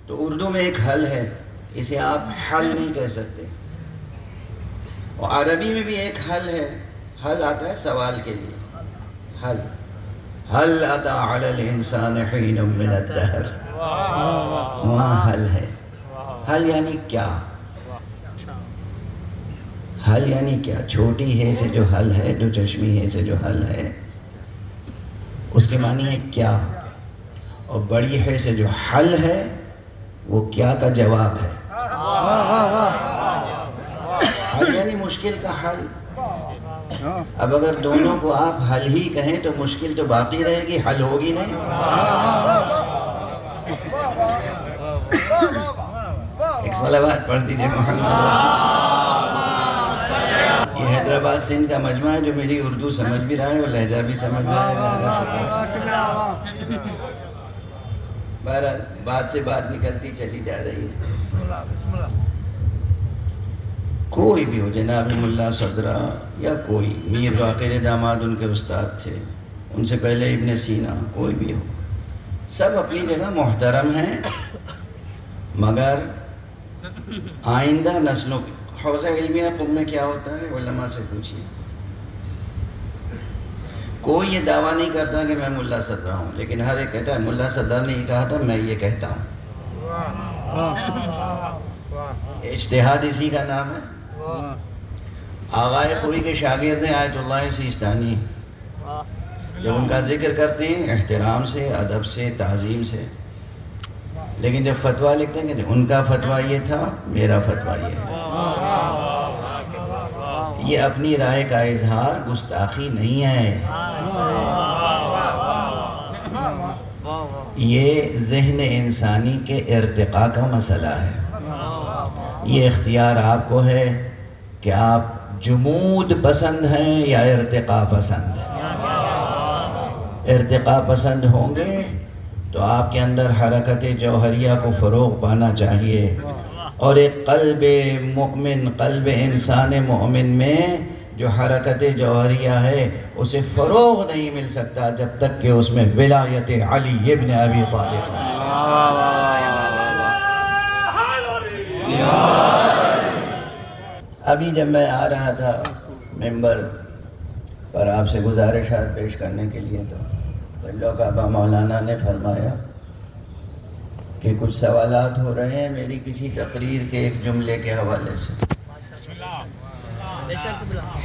تو اردو میں ایک حل ہے، اسے آپ حل نہیں کہہ سکتے. اور عربی میں بھی ایک حل ہے، حل آتا ہے سوال کے لیے. حل حل اتی علی الانسان حین من الدہر، وہاں حل ہے. حل یعنی کیا؟ حل یعنی کیا؟ چھوٹی ہے سے جو حل ہے، جو چشمی ہے سے جو حل ہے، اس کے معنی ہے کیا. اور بڑی ہے سے جو حل ہے، وہ کیا کا جواب ہے. حل یعنی مشکل کا حل. اب اگر دونوں کو آپ حل ہی کہیں تو مشکل تو باقی رہے گی، حل ہوگی نہیں. ایک صلوات پڑھ دیجئے محمد. یہ حیدرآباد سندھ کا مجمع ہے جو میری اردو سمجھ بھی رہا ہے اور لہجہ بھی سمجھ رہا ہے. بہرحال بات سے بات نکلتی چلی جا رہی ہے. کوئی بھی ہو، جناب ملا صدرہ یا کوئی، میر باقر داماد ان کے استاد تھے، ان سے پہلے ابن سینا، کوئی بھی ہو، سب اپنی جگہ محترم ہیں. مگر آئندہ نسلوں کی حوزہ علمیہ قم میں کیا ہوتا ہے، علماء سے پوچھیے. کوئی یہ دعویٰ نہیں کرتا کہ میں ملا صدرہ ہوں، لیکن ہر ایک کہتا ہے ملا صدرہ نے یہ کہا تھا، میں یہ کہتا ہوں. اجتہاد اسی کا نام ہے. آغائے خوئی کے شاگرد ہیں آیت اللہ سیستانی، جب ان کا ذکر کرتے ہیں احترام سے، ادب سے، تعظیم سے، لیکن جب فتویٰ لکھتے ہیں کہ ان کا فتویٰ یہ تھا، میرا فتویٰ یہ ہے. یہ اپنی رائے کا اظہار گستاخی نہیں ہے، یہ ذہن انسانی کے ارتقاء کا مسئلہ ہے. یہ اختیار آپ کو ہے کہ آپ جمود پسند ہیں یا ارتقاء پسند ہیں. ارتقاء پسند ہوں گے تو آپ کے اندر حرکت جوہریہ کو فروغ پانا چاہیے، اور ایک قلب مؤمن، قلب انسان مومن میں جو حرکت جوہریہ ہے اسے فروغ نہیں مل سکتا جب تک کہ اس میں ولایت علی ابن ابی طالب ہے. ابھی جب میں آ رہا تھا ممبر پر آپ سے گزارشات پیش کرنے کے لیے، تو بلو کعبہ مولانا نے فرمایا کہ کچھ سوالات ہو رہے ہیں میری کسی تقریر کے ایک جملے کے حوالے سے.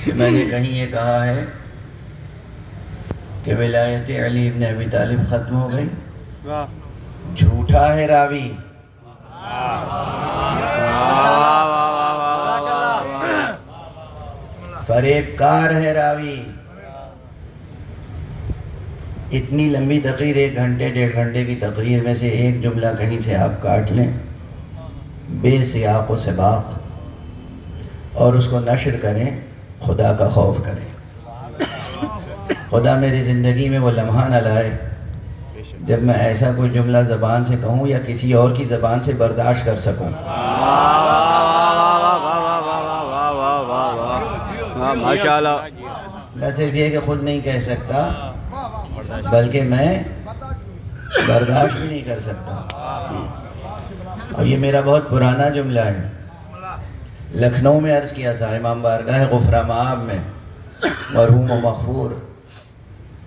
کہ میں نے کہیں یہ کہا ہے کہ ولایت علی ابن ابی طالب ختم ہو گئی. جھوٹا ہے راوی، فریب کار ہے راوی. اتنی لمبی تقریر، 1 گھنٹے 1.5 گھنٹے کی تقریر میں سے ایک جملہ کہیں سے آپ کاٹ لیں بے سیاق و سباق اور اس کو نشر کریں، خدا کا خوف کریں. خدا میری زندگی میں وہ لمحہ نہ لائے جب میں ایسا کوئی جملہ زبان سے کہوں یا کسی اور کی زبان سے برداشت کر سکوں. ماشاءاللہ. نہ صرف یہ کہ خود نہیں کہہ سکتا بلکہ میں برداشت بھی نہیں کر سکتا. اور یہ میرا بہت پرانا جملہ ہے. لکھنؤ میں عرض کیا تھا امام بارگاہ غفرہ مآب میں، مرحوم و مغفور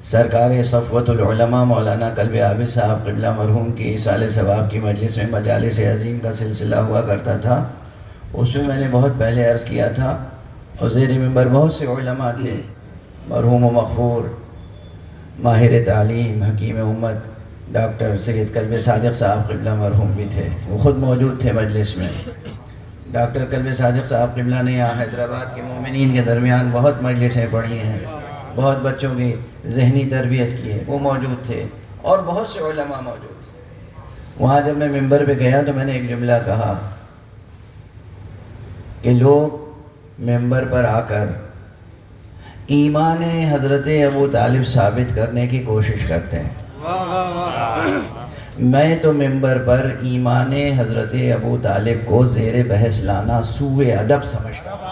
سرکار صفوت العلماء مولانا قلب عابد صاحب قبلہ مرحوم کی سال ثواب کی مجلس میں مجالس عظیم کا سلسلہ ہوا کرتا تھا. اس میں میں نے بہت پہلے عرض کیا تھا، اور زیر منبر بہت سے علماء تھے، مرحوم و مغفور ماہر تعلیم حکیم امت ڈاکٹر سید قلب صادق صاحب قبلہ مرحوم بھی تھے، وہ خود موجود تھے مجلس میں. ڈاکٹر قلب صادق صاحب قبلہ نے یہاں حیدرآباد کے مومنین کے درمیان بہت مجلسیں پڑھی ہیں، بہت بچوں کی ذہنی تربیت کی ہے، وہ موجود تھے، اور بہت سے علماء موجود تھے. وہاں جب میں ممبر پہ گیا تو میں نے ایک جملہ کہا کہ لوگ ممبر پر آ کر ایمان حضرت ابو طالب ثابت کرنے کی کوشش کرتے ہیں. میں تو ممبر پر ایمان حضرت ابو طالب کو زیر بحث لانا سوء ادب سمجھتا ہوں.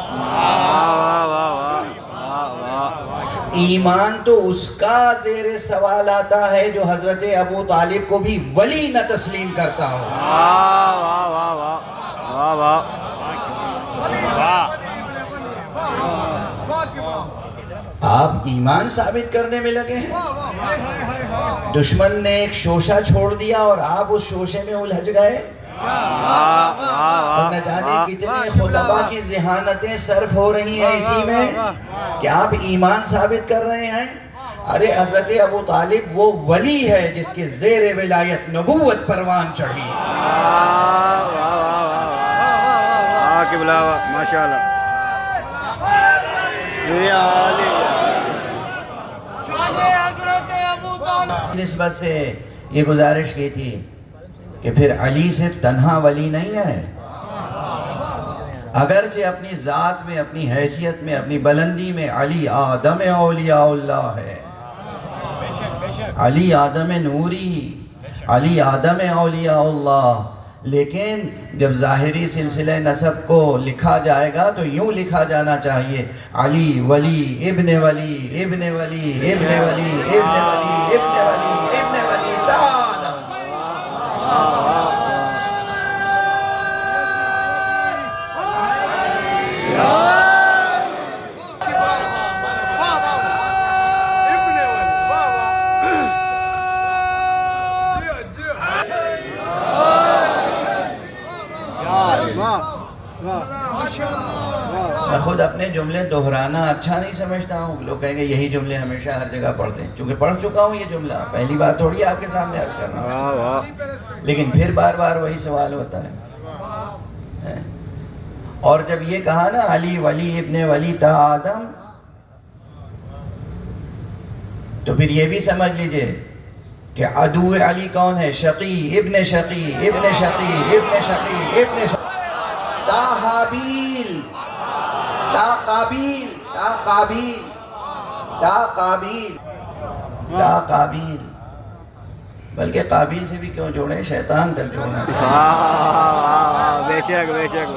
ایمان تو اس کا زیر سوال آتا ہے جو حضرت ابو طالب کو بھی ولی نہ تسلیم کرتا ہو. واہ واہ واہ واہ واہ واہ. آپ ایمان ثابت کرنے میں لگے ہیں. دشمن نے ایک شوشہ چھوڑ دیا اور آپ اس شوشے میں الجھ گئے. اور نہ جانے کتنے خطبہ کی ذہانتیں صرف ہو رہی ہیں اسی میں کہ آپ ایمان ثابت کر رہے ہیں. ارے حضرت ابو طالب وہ ولی ہے جس کے زیر ولایت نبوت پروان چڑھی. قبلہ ماشاءاللہ. نسبت سے یہ گزارش کی تھی کہ پھر علی صرف تنہا ولی نہیں ہے. اگرچہ اپنی ذات میں، اپنی حیثیت میں، اپنی بلندی میں علی آدم اولیاء اللہ ہے. علی آدم نوری، علی آدم اولیاء اللہ. لیکن جب ظاہری سلسلہ نسب کو لکھا جائے گا تو یوں لکھا جانا چاہیے: علی ولی ابن ولی ابن ولی ابن ولی ابن ولی ابن ولی ابن ولی دادم. میں خود اپنے جملے دہرانا اچھا نہیں سمجھتا ہوں. لوگ کہیں گے یہی جملے ہمیشہ ہر جگہ پڑھتے ہیں. چونکہ پڑھ چکا ہوں یہ جملہ، پہلی بار تھوڑی آپ کے سامنے عرض کرنا. لیکن پھر بار بار وہی سوال ہوتا ہے. اور جب یہ کہا نا علی ولی ابن ولی تا آدم، تو پھر یہ بھی سمجھ لیجئے کہ عدو علی کون ہے؟ شقی ابن شقی ابن شقی ابن شقی ابن شقی. تا حابیل، تا قابیل، تا قابیل، تا قابیل، تا قابیل. بلکہ قابیل سے بھی کیوں جوڑے، شیطان تک جوڑنا چاہیے. بے شک بے شک.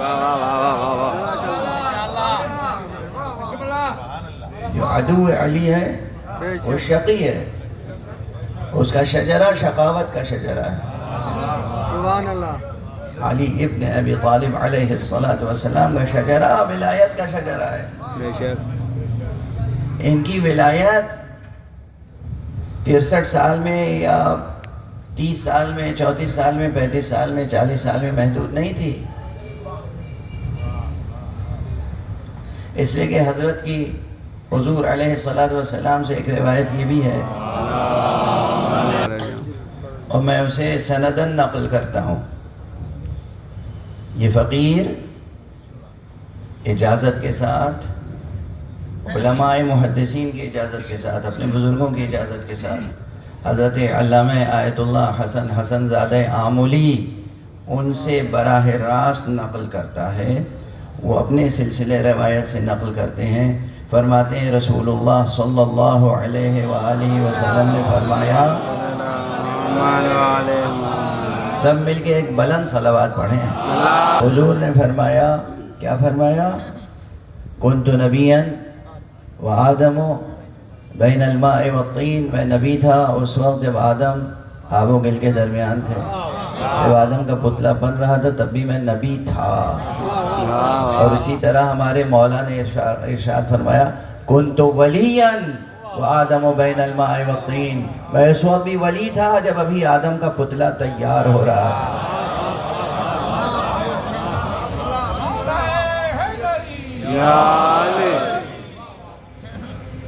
جو عدو علی ہے وہ شقی ہے. اس کا شجرہ شقاوت کا شجرہ ہے. سبحان اللہ. علی ابن ابی طالب علیہ السلام کا شجرہ ولایت کا شجرہ ہے. بے شک. ان کی ولایت 63 سال میں یا 30 سال میں، 34 سال میں، 35 سال میں، 40 سال میں محدود نہیں تھی. اس لیے کہ حضرت کی حضور علیہ السلام سے ایک روایت یہ بھی ہے اور میں اسے سندن نقل کرتا ہوں. یہ فقیر اجازت کے ساتھ، علماء محدثین کی اجازت کے ساتھ، اپنے بزرگوں کی اجازت کے ساتھ حضرت علامہ آیت اللہ حسن زادہ آمولی ان سے براہ راست نقل کرتا ہے. وہ اپنے سلسلے روایت سے نقل کرتے ہیں. فرماتے ہیں رسول اللہ صلی اللہ علیہ وآلہ وسلم نے فرمایا، سب مل کے ایک بلند صلوات پڑھیں. حضور نے فرمایا، کیا فرمایا؟ کنت نبیا وآدم بین الماء والطین. میں نبی تھا اس وقت جب آدم آب و گل کے درمیان تھے. جب آدم کا پتلا بن رہا تھا تب بھی میں نبی تھا. اور اسی طرح ہمارے مولا نے ارشاد فرمایا، کنت ولیا وآدم بین الماء والطین. میں اس وقت بھی ولی تھا جب ابھی آدم کا پتلا تیار ہو رہا تھا.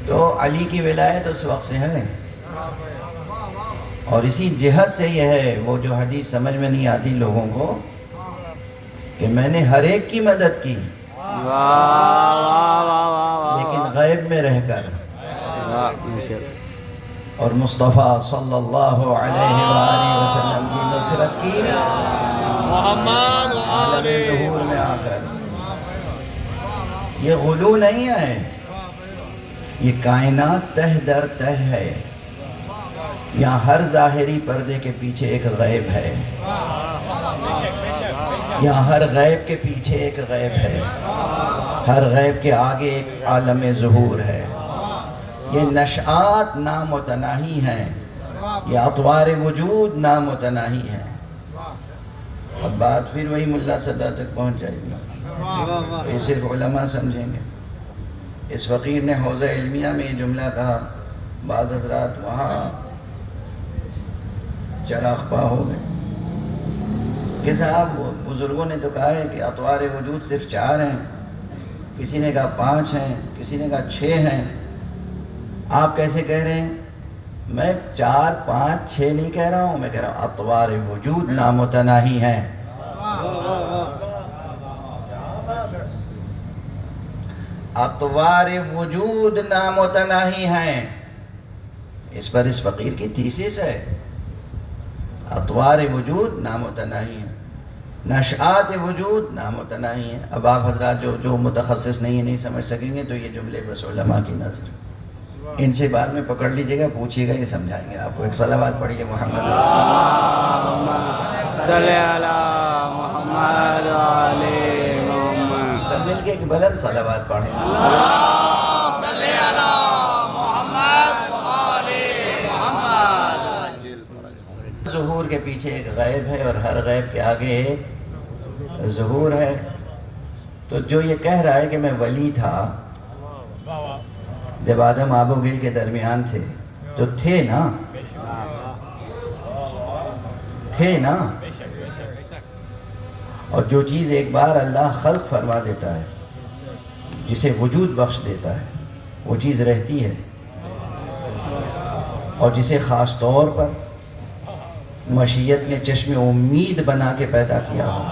تو علی کی ولایت اس وقت سے ہے. اور اسی جہت سے یہ ہے وہ جو حدیث سمجھ میں نہیں آتی لوگوں کو کہ میں نے ہر ایک کی مدد کی لیکن غیب میں رہ کر، اور مصطفیٰ صلی اللہ علیہ وآلہ وسلم کی نصرت کی عالم ظہور میں آ کر. یہ غلو نہیں ہے، یہ کائنات تہ در تہ ہے. یہاں ہر ظاہری پردے کے پیچھے ایک غیب ہے. یہاں ہر غیب کے پیچھے ایک غیب ہے. ہر غیب کے آگے ایک عالم ظہور ہے. یہ نشآت نامتناہی ہیں، یہ اطوار وجود نامتناہی ہیں۔ اب بات پھر وہی ملا صدر تک پہنچ جائے گی، یہ صرف علماء سمجھیں گے۔ اس فقیر نے حوزہ علمیہ میں یہ جملہ کہا، بعض حضرات وہاں چراغ پا ہو گئے کہ صاحب بزرگوں نے تو کہا ہے کہ اطوار وجود صرف 4 ہیں، کسی نے کہا 5 ہیں، کسی نے کہا 6 ہیں، آپ کیسے کہہ رہے ہیں؟ میں 4 5 6 نہیں کہہ رہا ہوں، میں کہہ رہا ہوں اطوار وجود نامتناہی ہیں۔ اطوار وجود نامتناہی ہیں، اس پر اس فقیر کی تھیسس ہے، اطوار وجود نامتناہی ہیں، نشآت وجود نامتناہی ہیں۔ اب آپ حضرات جو متخصص نہیں سمجھ سکیں گے تو یہ جملے بس علماء کی نظر، ان سے بعد میں پکڑ لیجئے گا، پوچھئے گا، یہ سمجھائیں گے آپ کو۔ ایک صلوات پڑھیے محمد صلی علی محمد علی محمد، سب مل کے ایک بلند صلوات پڑھیں۔ صلی علی محمد علی محمد۔ ظہور کے پیچھے ایک غیب ہے اور ہر غیب کے آگے ایک ظہور ہے۔ تو جو یہ کہہ رہا ہے کہ میں ولی تھا جب آدم آب و گل کے درمیان تھے، تو تھے نا، اور جو چیز ایک بار اللہ خلق فرما دیتا ہے، جسے وجود بخش دیتا ہے، وہ چیز رہتی ہے، اور جسے خاص طور پر مشیت نے چشم امید بنا کے پیدا کیا ہو،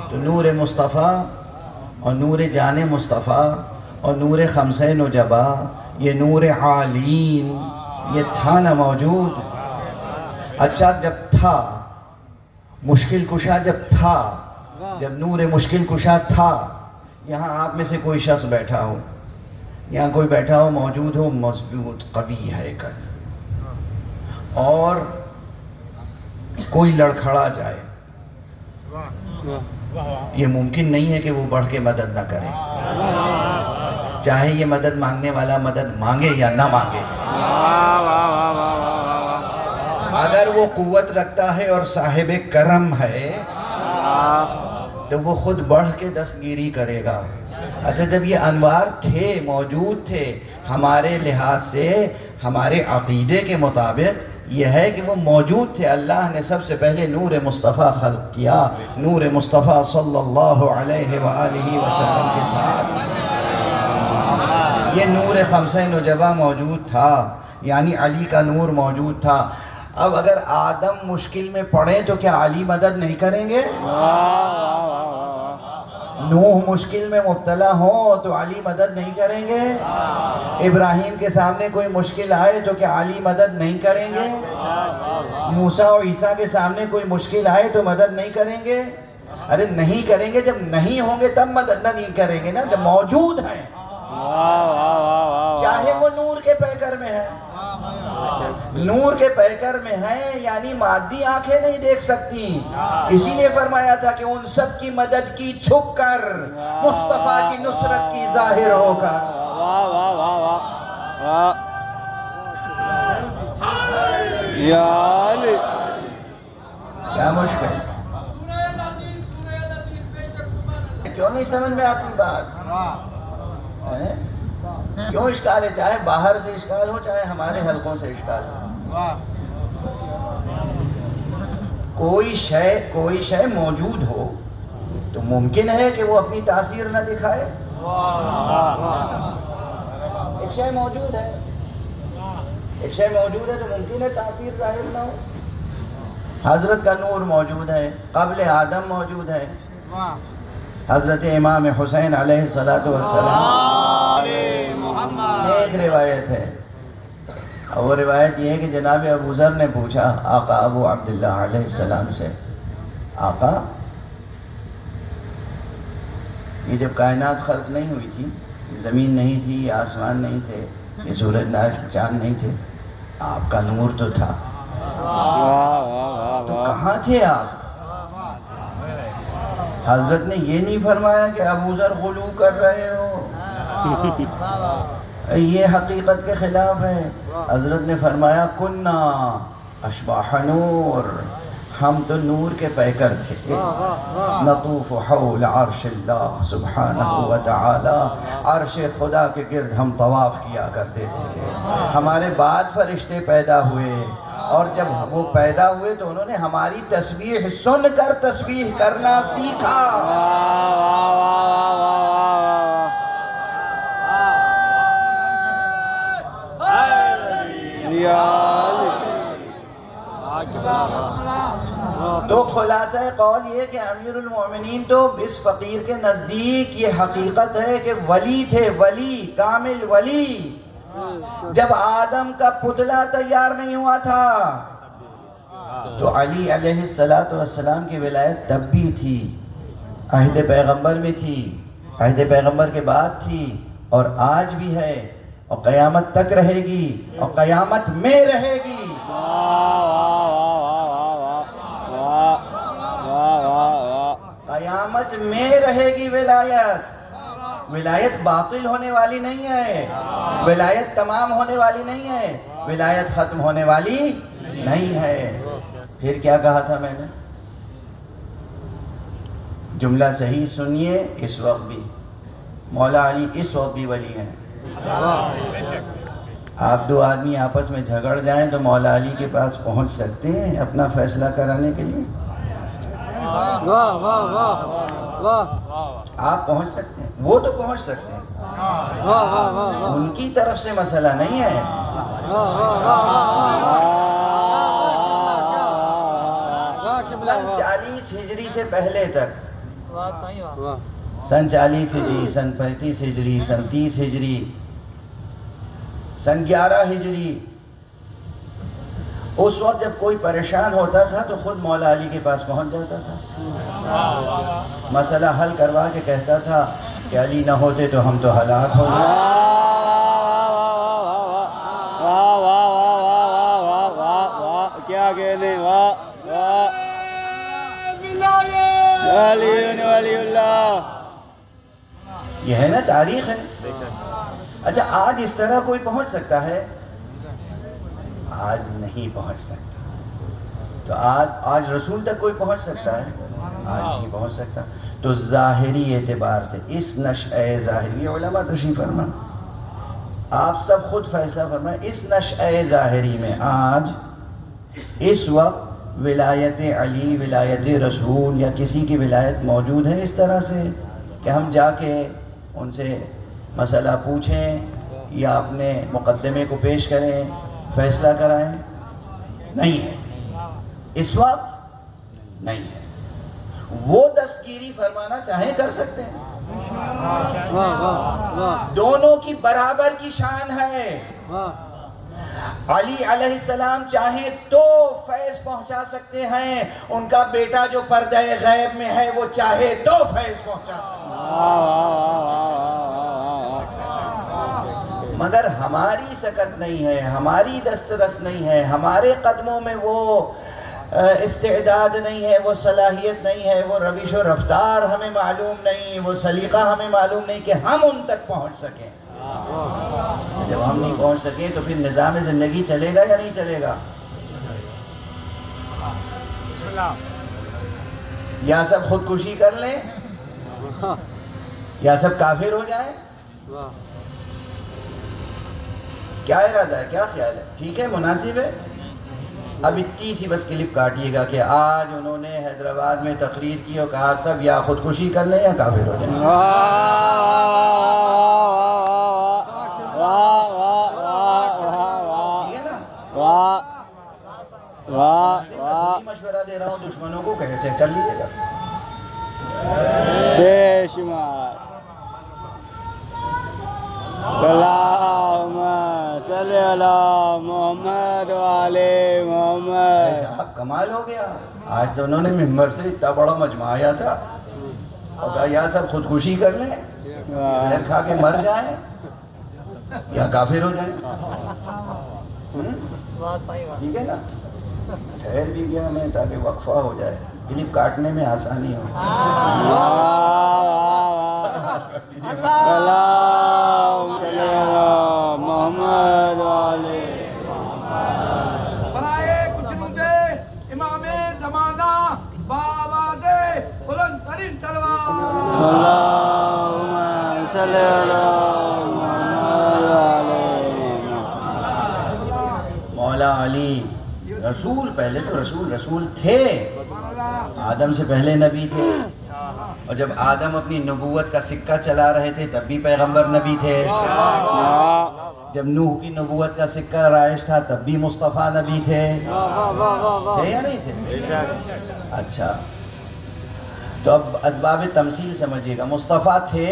تو نور مصطفیٰ اور نور جان مصطفیٰ اور نور خمسہ نجبا، یہ نور عالین، یہ تھا نہ موجود۔ اچھا جب تھا، مشکل کشا جب تھا، جب نور مشکل کشا تھا، یہاں آپ میں سے کوئی شخص بیٹھا ہو، یہاں کوئی بیٹھا ہو، موجود ہو، مضبوط قوی ہے کل، اور کوئی لڑکھڑا جائے، یہ ممکن نہیں ہے کہ وہ بڑھ کے مدد نہ کرے، چاہے یہ مدد مانگنے والا مدد مانگے یا نہ مانگے۔ اگر وہ قوت رکھتا ہے اور صاحب کرم ہے تو وہ خود بڑھ کے دستگیری کرے گا۔ اچھا جب یہ انوار تھے، موجود تھے، ہمارے لحاظ سے، ہمارے عقیدے کے مطابق یہ ہے کہ وہ موجود تھے، اللہ نے سب سے پہلے نور مصطفیٰ خلق کیا، نور مصطفیٰ صلی اللہ علیہ وآلہ وسلم کے ساتھ یہ نور خمسہ نجبہ موجود تھا، یعنی علی کا نور موجود تھا۔ اب اگر آدم مشکل میں پڑے تو کیا علی مدد نہیں کریں گے؟ نوح مشکل میں مبتلا ہو تو علی مدد نہیں کریں گے؟ ابراہیم کے سامنے کوئی مشکل آئے تو کیا علی مدد نہیں کریں گے؟ موسیٰ اور عیسیٰ کے سامنے کوئی مشکل آئے تو مدد نہیں کریں گے؟ ارے نہیں کریں گے، جب نہیں ہوں گے تب مدد نہیں کریں گے نا، جب موجود ہیں، چاہے وہ نور کے پیکر میں ہے، نور کے پیکر میں ہیں، یعنی مادی آنکھیں نہیں دیکھ سکتی، اسی لیے فرمایا تھا کہ ان سب کی مدد کی چھپ کر، مصطفیٰ کی نصرت کی ظاہر ہو کر۔ یا علی، کیا مشکل، کیوں نہیں سمجھ میں آتی بات؟ کیوں اشکال ہے؟ چاہے باہر سے اشکال ہو، چاہے ہمارے حلقوں سے اشکال ہو، کوئی شے موجود ہو تو ممکن ہے کہ وہ اپنی تاثیر نہ دکھائے۔ ایک شے موجود ہے تو ممکن ہے تاثیر ظاہر نہ ہو۔ حضرت کا نور موجود ہے، قبل آدم موجود ہے، حضرت امام حسین علیہ السلام ایک روایت ہے، اور وہ روایت یہ ہے کہ جناب ابو ذر نے پوچھا آقا ابو عبداللہ علیہ السلام سے، آقا یہ جب کائنات خلق نہیں ہوئی تھی، یہ زمین نہیں تھی، یہ آسمان نہیں تھے، یہ سورج چاند نہیں تھے، آپ کا نور تو تھا، تو کہاں تھے آپ؟ حضرت نے یہ نہیں فرمایا کہ ابو ذر غلو کر رہے ہو، یہ حقیقت کے خلاف ہے. حضرت نے فرمایا کننا اشباح نور، ہم تو نور کے پیکر تھے. نطوف حول عرش اللہ سبحانہ وتعالی، عرش خدا کے گرد ہم طواف کیا کرتے تھے. ہمارے بعد فرشتے پیدا ہوئے، اور جب وہ پیدا ہوئے تو انہوں نے ہماری تسبیح سن کر تسبیح کرنا سیکھا. تو خلاصہ قول یہ کہ امیر المومنین تو اس فقیر کے نزدیک یہ حقیقت ہے کہ ولی تھے، ولی، کامل ولی. جب آدم کا پتلا تیار نہیں ہوا تھا تو علی علیہ السلام کی ولایت تب بھی تھی، عہد پیغمبر میں تھی، عہد پیغمبر کے بعد تھی، اور آج بھی ہے، اور قیامت تک رہے گی، اور قیامت میں رہے گی. قیامت میں رہے گی ولایت. ولایت باطل ہونے والی نہیں ہے، ولایت تمام ہونے والی نہیں ہے، ولایت ختم ہونے والی نہیں ہے. پھر کیا کہا تھا میں نے؟ جملہ صحیح سنیے. اس وقت بھی مولا علی اس وقت بھی ولی ہیں. آپ دو آدمی آپس میں جھگڑ جائیں تو مولا علی کے پاس پہنچ سکتے ہیں اپنا فیصلہ کرانے کے لیے؟ آپ پہنچ سکتے ہیں، وہ تو پہنچ سکتے ہیں، ان کی طرف سے مسئلہ نہیں ہے. سن 40 ہجری سے پہلے تک، سن 40 ہجری، سن 35 ہجری، سن 30 ہجری، سن 11 ہجری، اس وقت جب کوئی پریشان ہوتا تھا تو خود مولا علی کے پاس پہنچ جاتا تھا، مسئلہ حل کروا کے کہتا تھا کہ علی نہ ہوتے تو ہم تو ہلاک ہو گئے. کیا کہنے، واہ واہ، ولی اللہ. یہ ہے نا، تاریخ ہے. اچھا آج اس طرح کوئی پہنچ سکتا ہے؟ آج نہیں پہنچ سکتا. تو آج رسول تک کوئی پہنچ سکتا ہے؟ آج نہیں پہنچ سکتا. تو ظاہری اعتبار سے اس نشأہ ظاہری، علماء تشریف فرما، آپ سب خود فیصلہ فرمائیں، اس نشأہ ظاہری میں آج اس وقت ولایت علی، ولایت رسول یا کسی کی ولایت موجود ہے اس طرح سے کہ ہم جا کے ان سے مسئلہ پوچھیں یا اپنے مقدمے کو پیش کریں، فیصلہ کرائیں؟ نہیں ہے، اس وقت نہیں ہے. وہ دستگیری فرمانا چاہیں کر سکتے ہیں. دونوں کی برابر کی شان ہے. علی علیہ السلام چاہیں تو فیض پہنچا سکتے ہیں، ان کا بیٹا جو پردہ غیب میں ہے وہ چاہے تو فیض پہنچا سکتے ہیں. مگر ہماری سکت نہیں ہے، ہماری دسترس نہیں ہے، ہمارے قدموں میں وہ استعداد نہیں ہے، وہ صلاحیت نہیں ہے، وہ روش و رفتار ہمیں معلوم نہیں، وہ سلیقہ ہمیں معلوم نہیں کہ ہم ان تک پہنچ سکیں. جب ہم نہیں پہنچ سکیں تو پھر نظام زندگی چلے گا یا نہیں چلے گا؟ یا سب خودکشی کر لیں یا سب کافر ہو جائیں؟ کیا ارادہ ہے، کیا خیال ہے؟ ٹھیک ہے، مناسب ہے. اب اتنی سی بس کلپ کاٹیے گا کہ آج انہوں نے حیدرآباد میں تقریر کی اور کہا سب یا خودکشی کر لیں یا کافر ہو جائیں. مشورہ دے رہا ہوں دشمنوں کو، کیسے کر لیجیے گا. بے شمار. اللہم صلی علی محمد وعلی محمد. صاحب کمال ہو گیا. آج تو انہوں نے ممبر سے اتنا بڑا مجمع آیا تھا اور کہا یا سب خودکشی کر لیں، زہر کھا کے مر جائیں یا کافر ہو جائیں. ٹھیک ہے نا، ٹھہر بھی گیا میں تاکہ وقفہ ہو جائے، کلپ کاٹنے میں آسانی ہو. اللہم صلی علی محمد وعلي برائے کچھ نوتے امام زمانہ بآواز بلند ترین تلوار اللهم صل على محمد وعلى محمد مولا علی رسول، پہلے تو رسول تھے، آدم سے پہلے نبی تھے، اور جب آدم اپنی نبوت کا سکہ چلا رہے تھے تب بھی پیغمبر نبی تھے، جب نوح کی نبوت کا سکہ رائج تھا تب بھی مصطفیٰ نبی تھے یا نہیں تھے؟ اچھا، تو اب اسباب تمثیل سمجھیے گا، مصطفیٰ تھے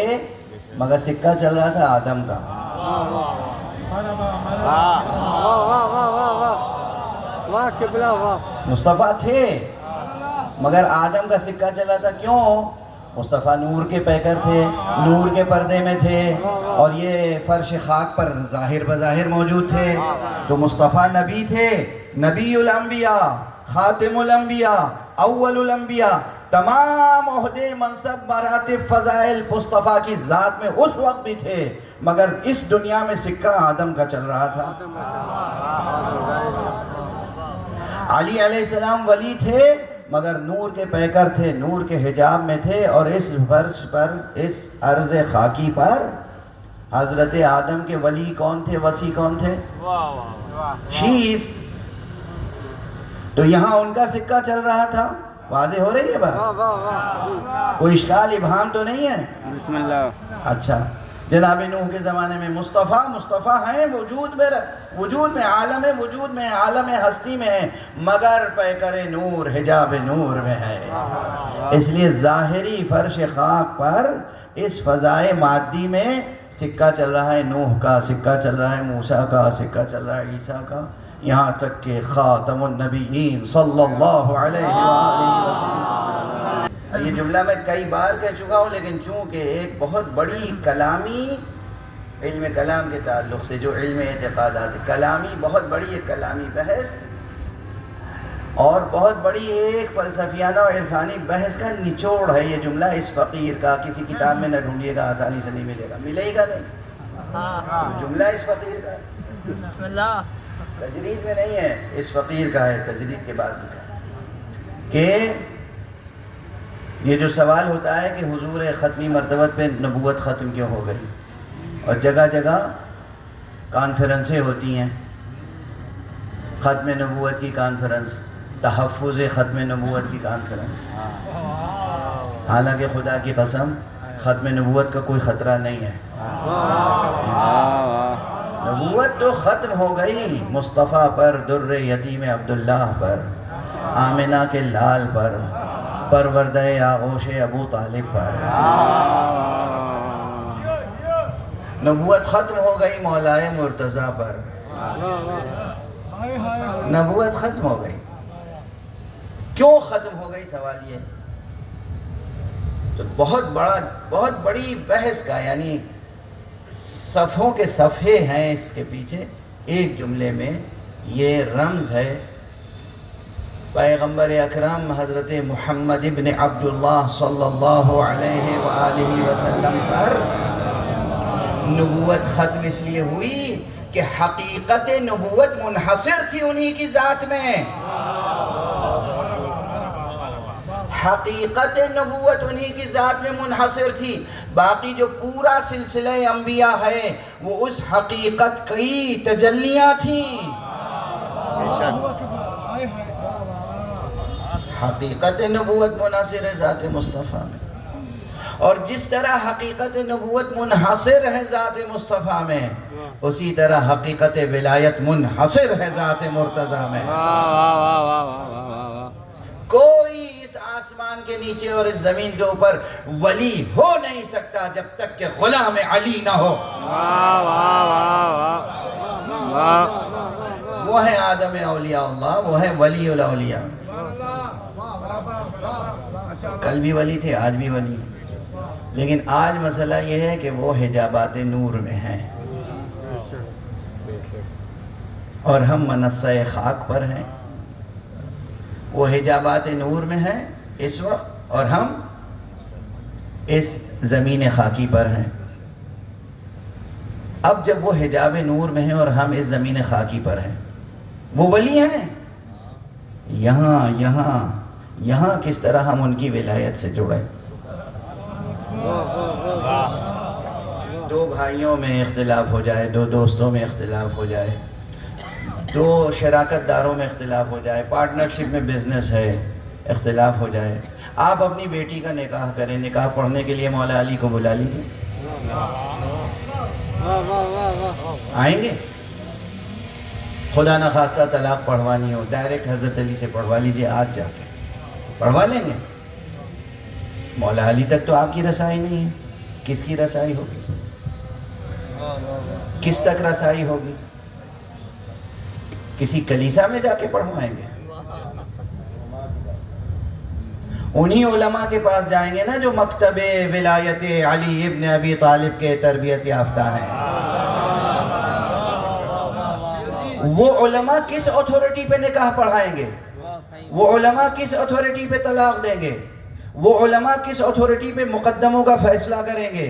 مگر سکہ چل رہا تھا آدم کا، مصطفیٰ تھے مگر آدم کا سکہ چلا تھا، کیوں؟ مصطفیٰ نور کے پیکر تھے، نور کے پردے میں تھے، اور یہ فرش خاک پر ظاہر بظاہر موجود تھے، تو مصطفیٰ نبی تھے، نبی الانبیاء، خاتم الانبیاء، اول الانبیاء، تمام عہدے منصب مراتب فضائل مصطفیٰ کی ذات میں اس وقت بھی تھے، مگر اس دنیا میں سکہ آدم کا چل رہا تھا۔ علی علیہ السلام ولی تھے مگر نور کے پیکر تھے، نور کے حجاب میں تھے، اور اس فرش پر، اس ارض خاکی پر حضرت آدم کے ولی کون تھے، وصی کون تھے؟ شیف۔ تو یہاں ان کا سکہ چل رہا تھا، واضح ہو رہی ہے بات؟ کوئی اشکال ابہام تو نہیں ہے؟ بسم اللہ۔ اچھا، جناب نوح کے زمانے میں مصطفیٰ ہیں، وجود میں عالم وجود میں، عالم ہستی میں ہیں، مگر پیکر نور، حجاب نور میں ہے، اس لیے ظاہری فرش خاک پر اس فضائے مادی میں سکہ چل رہا ہے، نوح کا سکہ چل رہا ہے، موسیٰ کا سکہ چل رہا ہے، عیسیٰ کا، یہاں تک کہ خاتم النبیین صلی اللہ علیہ وآلہ وسلم۔ یہ جملہ میں کئی بار کہہ چکا ہوں، لیکن چونکہ ایک بہت بڑی کلامی، علم کلام کے تعلق سے جو علم اعتقادات، کلامی بہت بڑی ایک کلامی بحث اور بہت بڑی ایک فلسفیانہ اور عرفانی بحث کا نچوڑ ہے یہ جملہ اس فقیر کا، کسی کتاب میں نہ ڈھونڈیے گا، آسانی سے نہیں ملے گا، ملے گا نہیں، جملہ اس فقیر کا ہے، تجرید میں نہیں ہے، اس فقیر کا ہے، تجرید کے بعد لکھا ہے کہ یہ جو سوال ہوتا ہے کہ حضور ختمی مرتبت پہ نبوت ختم کیوں ہو گئی، اور جگہ جگہ کانفرنسیں ہوتی ہیں، ختم نبوت کی کانفرنس، تحفظ ختم نبوت کی کانفرنس، حالانکہ خدا کی قسم ختم نبوت کا کوئی خطرہ نہیں ہے، نبوت تو ختم ہو گئی مصطفیٰ پر، در یتیم عبداللہ پر، آمنہ کے لال پر، پروردہ آغوش ابو طالب پر، نبوت ختم ہو گئی مولائے مرتضیٰ پر، نبوت ختم ہو گئی، کیوں ختم ہو گئی سوال یہ تو بہت بڑی بحث کا، یعنی صفحوں کے صفحے ہیں اس کے پیچھے، ایک جملے میں یہ رمز ہے پیغمبر اکرم حضرت محمد ابن عبداللہ صلی اللہ علیہ وآلہ وسلم پر نبوت ختم اس لیے ہوئی کہ حقیقت نبوت منحصر تھی انہی کی ذات میں، حقیقت نبوت انہی کی ذات میں منحصر تھی، باقی جو پورا سلسلہ انبیاء ہے وہ اس حقیقت کی تجلیاں تھیں، حقیقت نبوت منحصر ہے ذات مصطفیٰ میں، اور جس طرح حقیقت نبوت منحصر ہے ذات مصطفیٰ میں، اسی طرح حقیقت ولایت منحصر ہے ذات مرتضیٰ میں۔ کوئی اس آسمان کے نیچے اور اس زمین کے اوپر ولی ہو نہیں سکتا جب تک کہ غلام علی نہ ہو، وہ ہے آدم اولیاء اللہ، وہ ہے ولی الاولیاء، کل بھی ولی تھے، آج بھی ولی، لیکن آج مسئلہ یہ ہے کہ وہ حجابات نور میں ہیں اور ہم منصہ خاک پر ہیں، وہ حجابات نور میں ہیں اس وقت اور ہم اس زمین خاکی پر ہیں۔ اب جب وہ حجاب نور میں ہیں اور ہم اس زمین خاکی پر ہیں، وہ ولی ہیں، یہاں کس طرح ہم ان کی ولایت سے جڑیں؟ دو بھائیوں میں اختلاف ہو جائے، دو دوستوں میں اختلاف ہو جائے، دو شراکت داروں میں اختلاف ہو جائے، پارٹنرشپ میں بزنس ہے، اختلاف ہو جائے، آپ اپنی بیٹی کا نکاح کریں، نکاح پڑھنے کے لیے مولا علی کو بلا لیجیے، آئیں گے؟ خدا نخواستہ طلاق پڑھوانی ہو، ڈائریکٹ حضرت علی سے پڑھوا لیجیے، آج جا کے پڑھوا لیں گے۔ مولا علی تک تو آپ کی رسائی نہیں ہے، کس کی رسائی ہوگی؟ کس تک رسائی ہوگی؟ کسی کلیسا میں جا کے پڑھوائیں گے؟ انہی علماء کے پاس جائیں گے نا جو مکتب ولایت علی ابن ابی طالب کے تربیت یافتہ ہیں۔ وہ علماء کس اتھارٹی پہ نکاح پڑھائیں گے؟ وہ علماء کس اتھارٹی پہ طلاق دیں گے؟ وہ علماء کس اتھارٹی پہ مقدموں کا فیصلہ کریں گے؟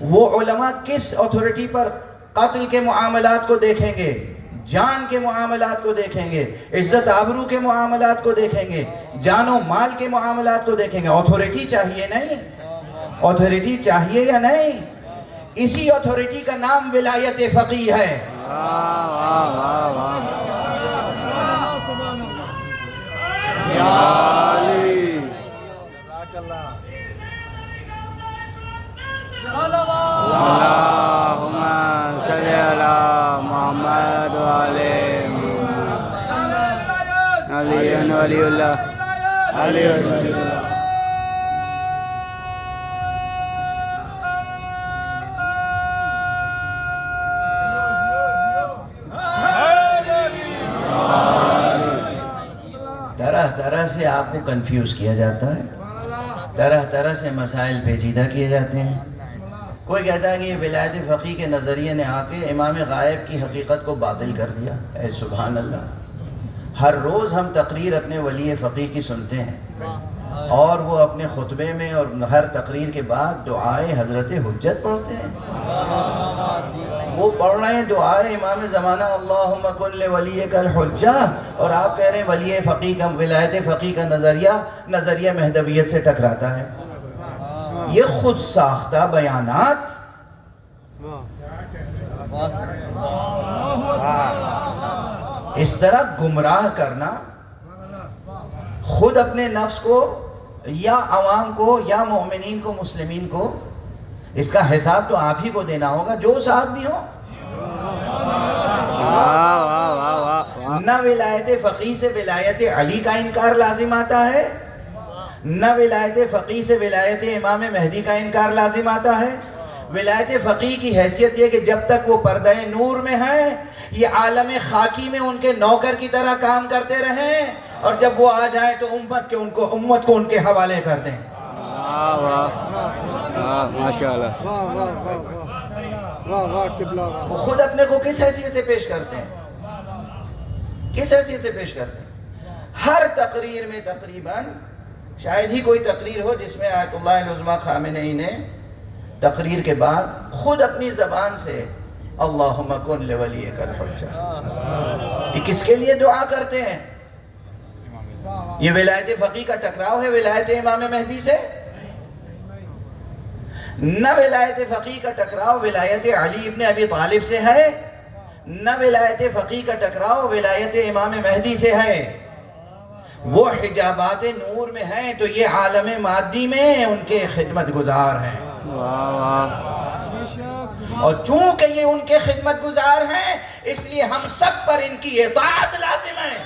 وہ علماء کس اتھارٹی پر قتل کے معاملات کو دیکھیں گے، جان کے معاملات کو دیکھیں گے، عزت آبرو کے معاملات کو دیکھیں گے، جان و مال کے معاملات کو دیکھیں گے؟ اتھارٹی چاہیے نہیں؟ اتھارٹی چاہیے یا نہیں؟ اسی اتھارٹی کا نام ولایت فقیہ ہے۔ اللہم صلی علی محمد وعلی علی ولی اللہ علی ولی اللہ۔ طرح طرح سے آپ کو کنفیوز کیا جاتا ہے، طرح طرح سے مسائل پیچیدہ کیے جاتے ہیں۔ کوئی کہتا ہے کہ یہ ولایت فقیہ کے نظریے نے آ کے امام غائب کی حقیقت کو باطل کر دیا۔ اے سبحان اللہ، ہر روز ہم تقریر اپنے ولی فقیہ کی سنتے ہیں، اور وہ اپنے خطبے میں اور ہر تقریر کے بعد دعائے حضرت حجت پڑھتے ہیں۔ وہ پڑھ رہے ہیں دعائے امام زمانہ اللہم کن لولیک الحجہ، اور آپ کہہ رہے ہیں ولی فقیہ کا، ولایت فقیہ کا نظریہ مہدویت سے ٹکراتا ہے۔ یہ خود ساختہ بیانات اس طرح گمراہ کرنا، خود اپنے نفس کو یا عوام کو یا مومنین کو، مسلمین کو، اس کا حساب تو آپ ہی کو دینا ہوگا، جو صاحب بھی ہو۔ نہ ولایت فقیہ سے ولایت علی کا انکار لازم آتا ہے، نہ ولایت فقیہ سے ولایت امام مہدی کا انکار لازم آتا ہے۔ ولایت فقیہ کی حیثیت یہ کہ جب تک وہ پردہ نور میں ہیں، یہ عالم خاکی میں ان کے نوکر کی طرح کام کرتے رہیں، اور جب وہ آ جائیں تو امت کو ان کے حوالے کر دیں۔ ماشاءاللہ۔ وہ خود اپنے کو کس حیثیت سے پیش کرتے ہیں؟ کس حیثیت سے پیش کرتے ہیں؟ ہر تقریر میں تقریباً شاید ہی کوئی تقریر ہو جس میں آیت اللہ العظمیٰ خامنئی نے تقریر کے بعد خود اپنی زبان سے اللہم کن لولیک الحجہ، یہ کس کے لیے دعا کرتے ہیں؟ یہ ولایت فقیہ کا ٹکراؤ ہے ولایت امام مہدی سے؟ نہ ولایت فقیہ کا ٹکراؤ ولایت علی ابن ابی طالب سے ہے، نہ ولایت فقیہ کا ٹکراؤ ولایت امام مہدی سے ہے۔ وہ حجابات نور میں ہیں تو یہ عالم مادی میں ان کے خدمت گزار ہیں، اور چونکہ یہ ان کے خدمت گزار ہیں اس لیے ہم سب پر ان کی اطاعت لازم ہے۔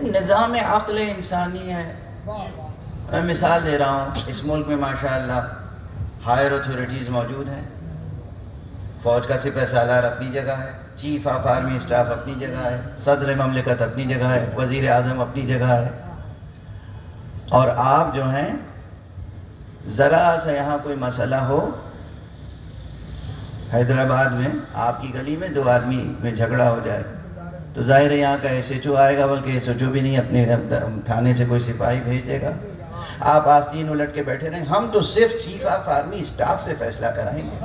نظام عقل انسانی ہے۔ میں مثال دے رہا ہوں، اس ملک میں ماشاءاللہ ہائر اتھارٹیز موجود ہیں، فوج کا سپہ سالار اپنی جگہ ہے، چیف آف آرمی اسٹاف اپنی جگہ ہے، صدر مملکت اپنی جگہ ہے، وزیر اعظم اپنی جگہ ہے، اور آپ جو ہیں ذرا سا یہاں کوئی مسئلہ ہو حیدرآباد میں آپ کی گلی میں دو آدمی میں جھگڑا ہو جائے تو ظاہر ہے یہاں کا ایس ایچ او آئے گا، بلکہ ایس ایچ او بھی نہیں، اپنے تھانے سے کوئی سپاہی بھیج دے گا. آپ آستین الٹ کے بیٹھے رہیں، ہم تو صرف چیف آف آرمی اسٹاف سے فیصلہ کرائیں گے.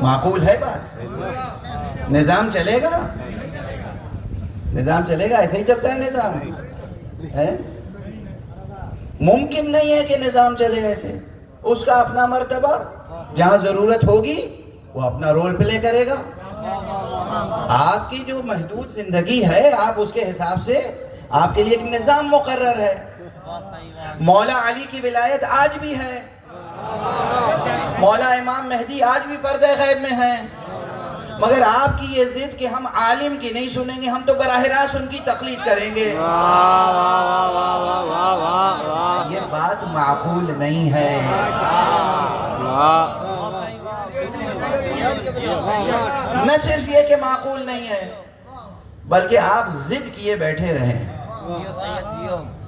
معقول ہے بات؟ نظام چلے گا؟ نظام چلے گا؟ ایسے ہی چلتا ہے نظام ہے؟ ممکن نہیں ہے کہ نظام چلے ایسے. اس کا اپنا مرتبہ، جہاں ضرورت ہوگی وہ اپنا رول پلے کرے گا. آپ کی جو محدود زندگی ہے آپ اس کے حساب سے، آپ کے لیے ایک نظام مقرر ہے. مولا علی کی ولایت آج بھی ہے، مولا امام مہدی آج بھی پردہ غیب میں ہیں، مگر آپ کی یہ ضد کہ ہم عالم کی نہیں سنیں گے، ہم تو براہ راست ان کی تقلید کریں گے، یہ بات معقول نہیں ہے. نہ صرف یہ کہ معقول نہیں ہے، بلکہ آپ ضد کیے بیٹھے رہیں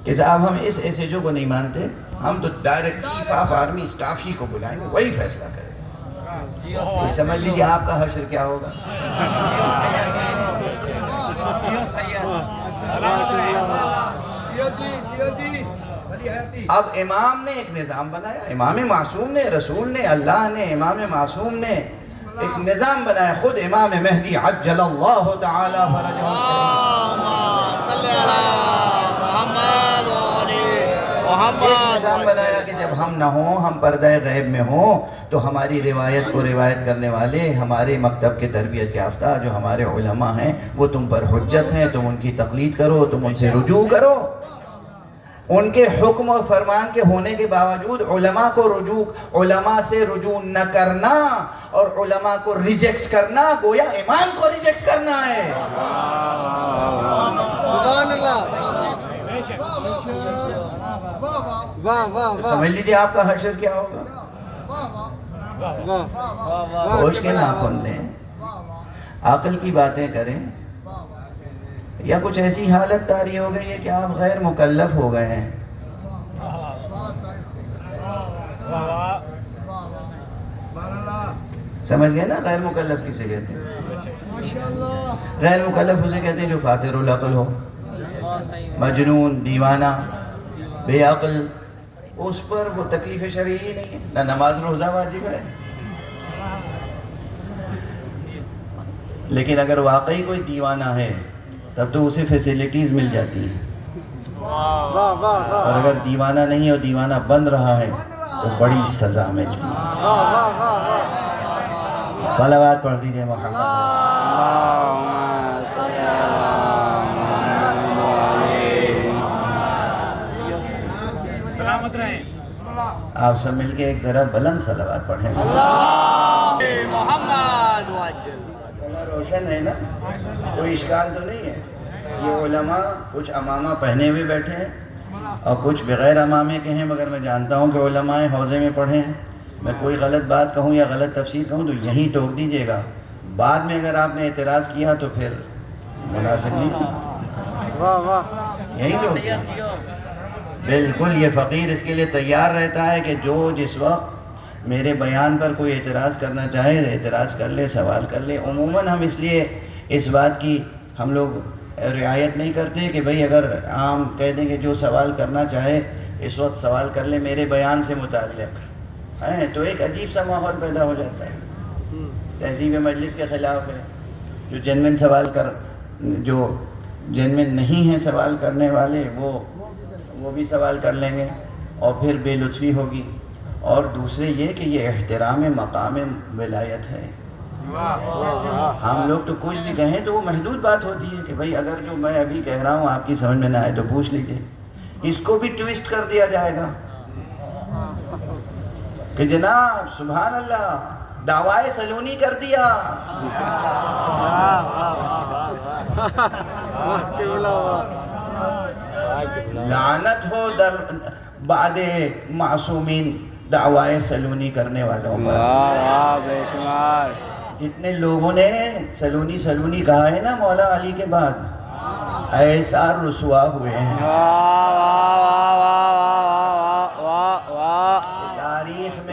کہ صاحب ہم اس ایس ایچ او کو نہیں مانتے، ہم تو direct chief of army staff ہی کو بلائیں گے، وہی فیصلہ کریں گے. یہ سمجھ لیجیے آپ کا حشر کیا ہوگا. اب امام نے ایک نظام بنایا، امام معصوم نے، رسول نے، اللہ نے، امام معصوم نے ایک نظام بنایا. خود امام مہدی عجل اللہ تعالی فرجہ ایک نظام بنایا کہ جب ہم نہ ہوں، ہم پردہ غیب میں ہوں، تو ہماری روایت کو روایت کرنے والے، ہمارے مکتب کے تربیت یافتہ جو ہمارے علماء ہیں وہ تم پر حجت ہیں، تم ان کی تقلید کرو، تم ان سے رجوع کرو. ان کے حکم و فرمان کے ہونے کے باوجود علماء سے رجوع نہ کرنا اور علماء کو ریجیکٹ کرنا گویا امام کو ریجیکٹ کرنا ہے. سمجھ لیجیے آپ کا حشر کیا ہوگا. ہوش کے ناخن لیں، عقل کی باتیں کریں، یا کچھ ایسی حالت طاری ہو گئی ہے کہ آپ غیر مکلف ہو گئے ہیں. سمجھ گئے نا غیر مکلف کسے کہتے ہیں؟ غیر مکلف اسے کہتے ہیں جو فاتر العقل ہو، مجنون، دیوانہ، بے عقل. اس پر وہ تکلیف شرعی ہی نہیں ہے، نہ نماز روزہ واجب ہے. لیکن اگر واقعی کوئی دیوانہ ہے تب تو اسے فیسیلیٹیز مل جاتی ہیں، اور اگر دیوانہ نہیں ہے اور دیوانہ بن رہا ہے تو بڑی سزا ملتی ہے. صلوات پڑھ دیجئے محمد. سلامت رہیں. آپ سب مل کے ایک ذرا بلند صلوات پڑھیں. محمد روشن ہے نا، کوئی اشکال تو نہیں ہے. یہ علماء کچھ امامہ پہنے ہوئے بیٹھے ہیں اور کچھ بغیر امامے کے ہیں، مگر میں جانتا ہوں کہ علماء حوضے میں پڑھے ہیں. میں کوئی غلط بات کہوں یا غلط تفسیر کہوں تو یہیں ٹوک دیجئے گا. بعد میں اگر آپ نے اعتراض کیا تو پھر مناسب نہیں. یہیں ٹوک دیجئے. بالکل یہ فقیر اس کے لیے تیار رہتا ہے کہ جو جس وقت میرے بیان پر کوئی اعتراض کرنا چاہے اعتراض کر لے، سوال کر لے. عموماً ہم اس لیے اس بات کی ہم لوگ رعایت نہیں کرتے کہ بھئی اگر عام کہہ دیں کہ جو سوال کرنا چاہے اس وقت سوال کر لے میرے بیان سے متعلق ہے، تو ایک عجیب سا ماحول پیدا ہو جاتا ہے، تہذیب مجلس کے خلاف ہے. جو جنوین سوال جو جنوین نہیں ہیں سوال کرنے والے وہ بھی سوال کر لیں گے اور پھر بے لطفی ہوگی. اور دوسرے یہ کہ یہ احترام مقام ولایت ہے. ہم لوگ تو کچھ بھی کہیں تو وہ محدود بات ہوتی ہے کہ بھئی اگر جو میں ابھی کہہ رہا ہوں آپ کی سمجھ میں نہ آئے تو پوچھ لیجئے. اس کو بھی ٹویسٹ کر دیا جائے گا کہ جناب سبحان اللہ دعوائے سلونی کر دیا. لعنت ہو در بعد معصومین دعوائے سلونی کرنے والوں پر. جتنے لوگوں نے سلونی کہا ہے نا مولا علی کے بعد ایسا رسوا ہوئے ہیں.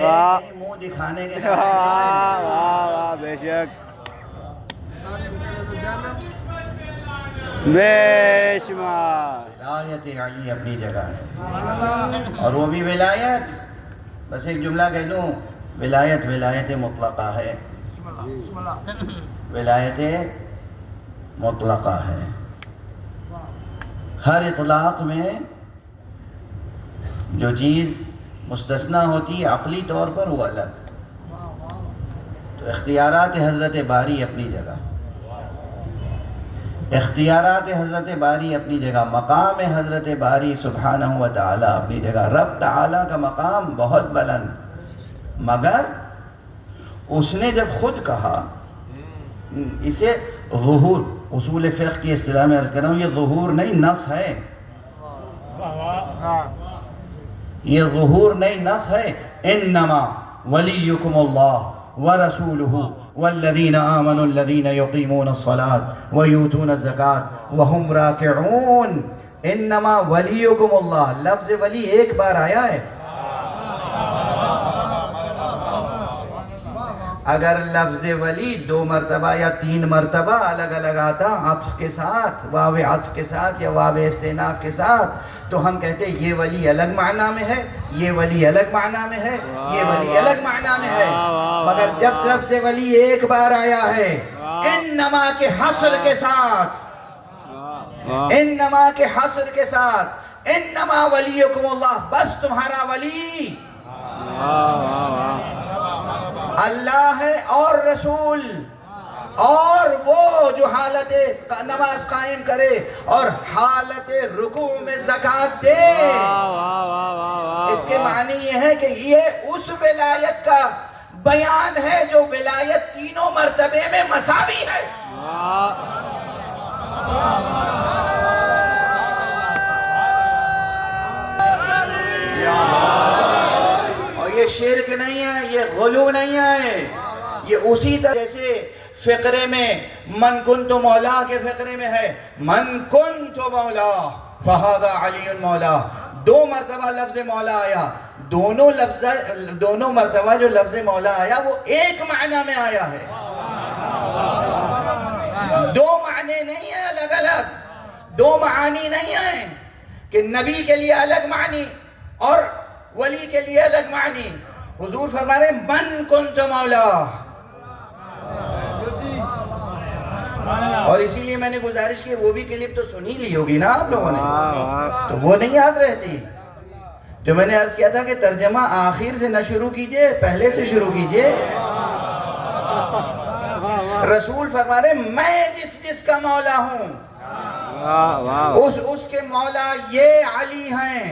واہ کہیں منہ دکھانے کے واہ واہ واہ بے شک بے شمار ولایت علی اپنی جگہ ہے، اور وہ بھی ولایت، بس ایک جملہ کہہ دوں، ولایت مطلقہ ہے، ولایت مطلقہ ہے۔ ہر اطلاق میں جو چیز مستثنی ہوتی ہے عقلی طور پر وہ الگ، تو اختیارات حضرت باری اپنی جگہ، اختیارات حضرت باری اپنی جگہ، مقام حضرت باری سبحانہ و تعالی اپنی جگہ۔ رب تعالی کا مقام بہت بلند، مگر اس نے جب خود کہا، اسے ظہور، اصول فقہ کی اصطلاح میں عرض کر رہا ہوں، یہ ظہور نہیں نص ہے، یہ ظہور نہیں نص ہے۔ انما ولیکم اللہ ورسولہ والذین آمنوا الذین یقیمون الصلاة ویؤتون الزکاة وہم راکعون۔ انما ولیکم اللہ، لفظ ولی ایک بار آیا ہے، اگر لفظ ولی 2 مرتبہ یا 3 مرتبہ الگ الگ آتا عطف کے ساتھ، واو عطف کے ساتھ یا واو استئناف کے ساتھ، تو ہم کہتے ہیں یہ ولی الگ معنی میں ہے، یہ ولی الگ معنی میں ہے، یہ ولی الگ معنی میں ہے۔ مگر جب لفظ ولی ایک بار آیا ہے انما کے حصر کے ساتھ، انما کے حصر کے ساتھ، انما ولیکم اللہ، بس تمہارا ولی اللہ ہے اور رسول، اور وہ جو حالت نماز قائم کرے اور حالت رکوع میں زکوٰۃ دے۔ اس کے معنی یہ ہے کہ یہ اس ولایت کا بیان ہے جو ولایت تینوں مرتبے میں مساوی ہے۔ اور یہ شرک نہیں ہے، یہ غلو نہیں ہے، یہ اسی طرح جیسے فقرے میں من کنت مولا کے فقرے میں ہے من کنت مولا فہذا علی مولا، 2 مرتبہ لفظ مولا آیا، دونوں مرتبہ جو لفظ مولا آیا وہ ایک معنی میں آیا ہے، 2 معنی نہیں ہیں الگ الگ، 2 معانی نہیں ہیں کہ نبی کے لیے الگ معنی اور ولی کے لیے الگ معنی۔ حضور فرما رہے من کنت مولا، اور اسی لیے میں نے گزارش کی وہ بھی کلپ تو سنی لی ہوگی نا آپ لوگوں نے، تو وہ نہیں یاد رہتی جو میں نے عرض کیا تھا کہ ترجمہ آخر سے نہ شروع کیجئے، پہلے سے شروع کیجئے۔ رسول فرما رہے میں جس کا مولا ہوں اس کے مولا یہ علی ہیں۔